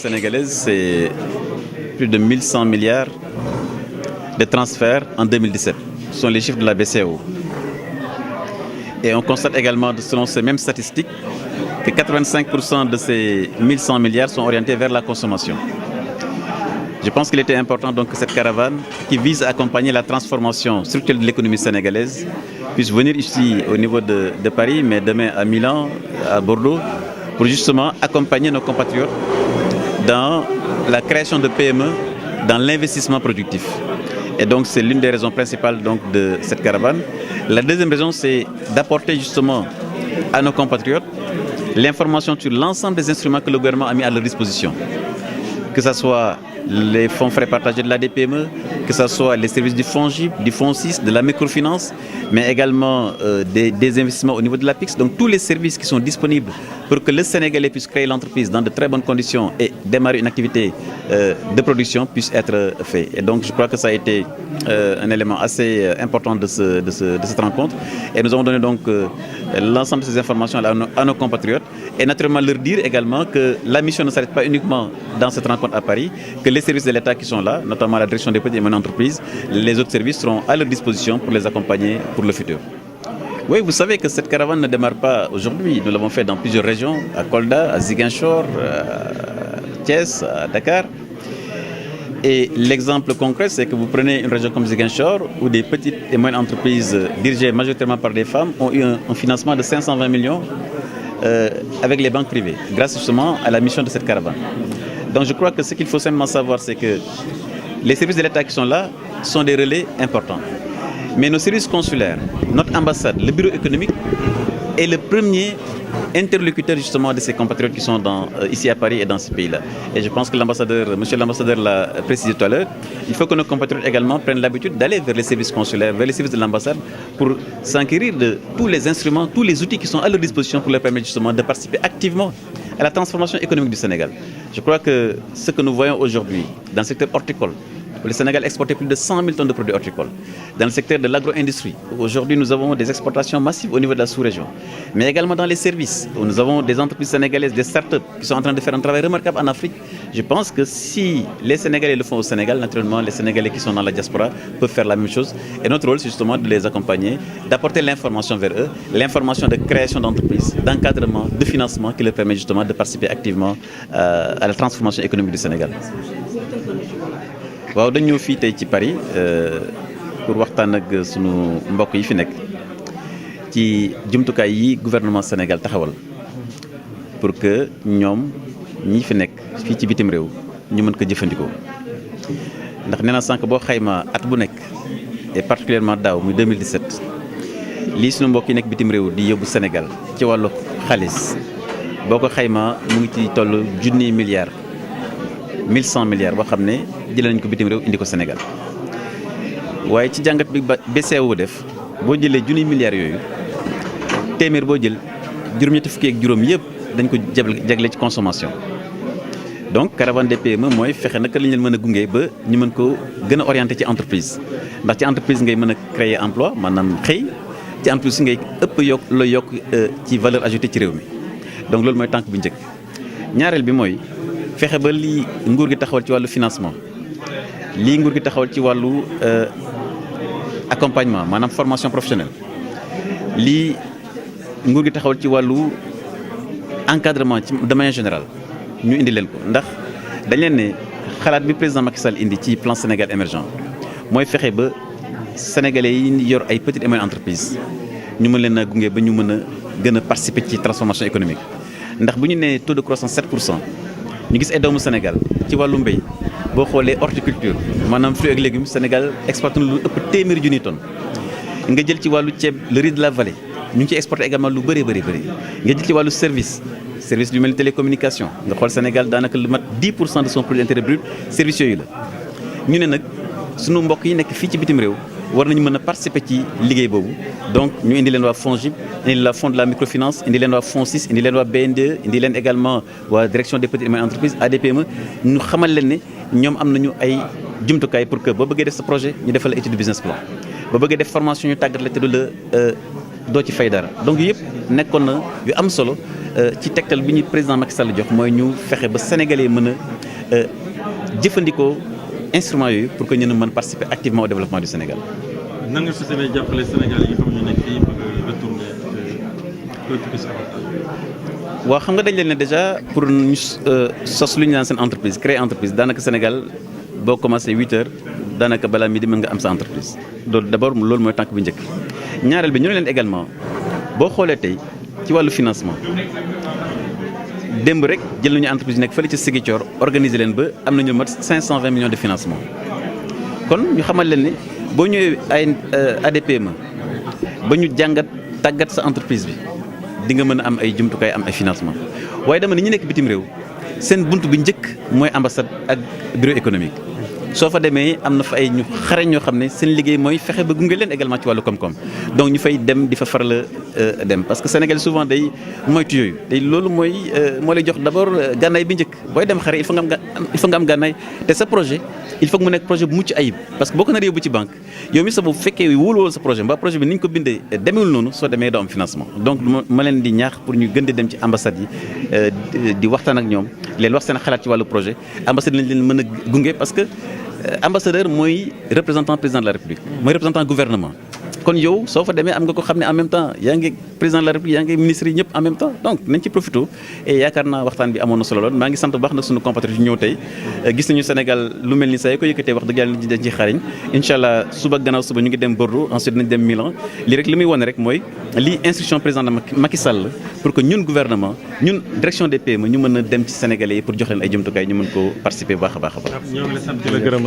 sénégalaise, c'est plus de 1100 milliards de transferts en 2017. Ce sont les chiffres de la BCEAO. Et on constate également, selon ces mêmes statistiques, que 85% de ces 1100 milliards sont orientés vers la consommation. Je pense qu'il était important donc que cette caravane, qui vise à accompagner la transformation structurelle de l'économie sénégalaise, puisse venir ici au niveau de Paris, mais demain à Milan, à Bordeaux, pour justement accompagner nos compatriotes dans la création de PME, dans l'investissement productif. Et donc c'est l'une des raisons principales donc, de cette caravane. La deuxième raison, c'est d'apporter justement à nos compatriotes l'information sur l'ensemble des instruments que le gouvernement a mis à leur disposition. Que ce soit les fonds frais partagés de la DPME, que ce soit les services du FONGIP, du FONSIS, de la microfinance, mais également des investissements au niveau de l'APIX. Donc tous les services qui sont disponibles pour que le Sénégalais puisse créer l'entreprise dans de très bonnes conditions et démarrer une activité de production puissent être faits. Et donc je crois que ça a été un élément assez important de cette rencontre. Et nous avons donné donc l'ensemble de ces informations à nos compatriotes et naturellement leur dire également que la mission ne s'arrête pas uniquement dans cette rencontre à Paris, que les services de l'État qui sont là, notamment la direction des petites et moyennes entreprises, les autres services seront à leur disposition pour les accompagner pour le futur. Oui, vous savez que cette caravane ne démarre pas aujourd'hui. Nous l'avons fait dans plusieurs régions, à Kolda, à Ziguinchor, à Thiès, à Dakar. Et l'exemple concret, c'est que vous prenez une région comme Ziguinchor, où des petites et moyennes entreprises dirigées majoritairement par des femmes ont eu un financement de 520 millions avec les banques privées, grâce justement à la mission de cette caravane. Donc je crois que ce qu'il faut simplement savoir, c'est que les services de l'État qui sont là sont des relais importants. Mais nos services consulaires, notre ambassade, le bureau économique est le premier interlocuteur justement de ces compatriotes qui sont ici à Paris et dans ces pays-là. Et je pense que monsieur l'ambassadeur l'a précisé tout à l'heure, il faut que nos compatriotes également prennent l'habitude d'aller vers les services consulaires, vers les services de l'ambassade pour s'enquérir de tous les instruments, tous les outils qui sont à leur disposition pour leur permettre justement de participer activement à la transformation économique du Sénégal. Je crois que ce que nous voyons aujourd'hui dans le secteur horticole, où le Sénégal exportait plus de 100 000 tonnes de produits horticoles. Dans le secteur de l'agro-industrie, aujourd'hui nous avons des exportations massives au niveau de la sous-région. Mais également dans les services, où nous avons des entreprises sénégalaises, des start-up qui sont en train de faire un travail remarquable en Afrique. Je pense que si les Sénégalais le font au Sénégal, naturellement les Sénégalais qui sont dans la diaspora peuvent faire la même chose. Et notre rôle, c'est justement de les accompagner, d'apporter l'information vers eux, l'information de création d'entreprises, d'encadrement, de financement qui leur permet justement de participer activement à la transformation économique du Sénégal. waaw dañu ñëw fii tey ci Paris pour waxtaan ak sunu mbokk yi fi nekk ci jumtukaay yi gouvernement Sénégal taxawal pour que ñoom ñi fi nekk fii ci bitim réew ñu mën ko jëfandikoo ndax nee na sànq boo xayma at bu nekk et particulièrement daaw muy 2017 lii sunu mbokk yi nekk bitim réew di yóbbu Sénégal ci wàllu xaalis boo ko xayma mu ngi ci toll junniy milliards 1100 milliards boo xam ne jëlee nañ ko bitim réew indi ko Sénégal waaye ci jàngat bi BCEAO def boo jëlee junniy milliards yooyu téeméer boo jël juróom-ñetti fukki ak juróom yëpp dañ ko jagle ci consommation. donc caravane des PME mooy fexe naka la ñu leen mën a gunge ba ñu mën ko gën a orienté ci entreprise ndax ci entreprise ngay mën a créer emploi maanaam xëy ci entreprise ngay ëpp yokk ci valeur ajoutée ci réew mi donc loolu mooy tànk bu njëkk. ñaareel bi mooy fexe ba lii nguur gi taxawal ci wàllu financement lii nguur gi taxawal ci wàllu accompagnement maanaam formation professionnelle lii nguur gi taxawal ci wàllu encadrement ci de manière générale ñu indi leen ko ndax dañ leen ne xalaat bi président Macky Sall indi ci plan Sénégal émergent mooy fexe ba sénégalais yi yor ay petites et moyennes entreprises ñu mën leen a gunge ba ñu mën a gën a participer ci transformation économique ndax bu ñu nee taux de croissance 7%. ñu gis ay doomu Sénégal ci wàllu mbéy boo xoolee horticulture maanaam fruits ak légumes Sénégal exporté na lu ëpp téeméeri junniy tonnes nga jël ci wàllu ceeb le riz de la vallée ñu ngi ciy exporté également lu bëri nga jël ci wàllu service yu mel ni télécommunication nga xool Sénégal daanaka lu mat 10% de son produit intérieur brut services yooyu la. ñu ne nag sunu mbokk yi nekk fii ci bitim réew war nañu mën a participer ci liggéey boobu donc ñu indi leen waa FONGIP indi leen waa fonds de la microfinance indi leen waa FONSIS indi leen waa BNDE indi leen également waa direction des petites et moyennes entreprises ADPME ñu xamal leen ne ñoom am nañu ay jumtukaay pour que boo bëggee def sa projet ñu defal la étude de business plan boo bëggee def formation ñu tàggat la te du la doo ci fay dara donc yëpp nekkoon na yu am solo ci tegtal bi ñu président Macky Sall jox mooy ñu fexe ba sénégalais mën a jëfandikoo instruments yooyu pour que ñu mën participer activement au développement du Sénégal. nan nga fas yéene jàppale Sénégal yi nga xam ne nekk fii bëgg retourner politique waaw xam nga dañ leen ne déjà pour ñu sos lu ñu naan seen entreprise créer entreprise daanaka Sénégal boo commencé 8 heures daanaka balaa midi mën nga am sa entreprise loolu d'abord loolu mooy tànk bu njëkk. ñaareel bi ñu ne leen également boo xoolee tey ci wàllu financement démb rek jël nañu entreprise yi nekk fële ci Ziguinchor organiser leen ba am nañu mat 520 millions de financement kon ñu xamal leen ne boo ñëwee ay ADPME ba ñu jàngat tàggat sa entreprise bi di nga mën a am ay jumtukaay am ay financement waaye dama ne ñi nekk bitim réew seen bunt bi njëkk mooy ambassade ak bureau économique soo fa demee am na fa ay ñu xarañ ñoo xam ne seen liggéey mooy fexe ba gunge leen également ci wàllu koom-koom donc ñu fay dem di fa faral dem parce que Sénégal souvent day moytu yooyu day loolu mooy moo lay jox d'abord gànnaay bi njëkk booy dem xare il faut nga am gànnaay te sa projet il faut que mu nekk projet bu mucc ayib parce que boo ko naree yóbbu ci banque yow mi sa bu fekkee wóolu sa projet mbaa projet bi ni ñu ko bindee demeewul noonu soo demee doo am financement donc ma leen di ñaax pour ñu gën di dem ci ambassade yi di waxtaan ak ñoom leen wax seen xalaat ci wàllu projet ambassade lañ leen mën a gunge parce que ambassadeur mooy représentant président de la République mooy représentant gouvernement kon yow soo fa demee am nga ko xam ne en même temps yaa ngi président de la République yaa ngi ministre yi ñëpp en même temps donc nañ ci profité et yaakaar naa waxtaan bi amoon na solo lool maa ngi sant bu baax nag suñu compatriotes yu ñëw tey gis nañu Sénégal lu mel ni saa yi ko yëkkatee wax dëgg yàlla dañ ci xariñ incha allah suba gannaaw suba ñu ngi dem Bordeaux ensuite nañ dem Milan lii rek li muy wane rek mooy lii instruction président de Macky Sall pour que ñun gouvernement ñun direction des PME ñu mën a dem ci Sénégalais yi pour jox leen ay jumtukaay ñu mën ko participer bu baax a baax a baax. ñoo ngi lay sant di la gërëm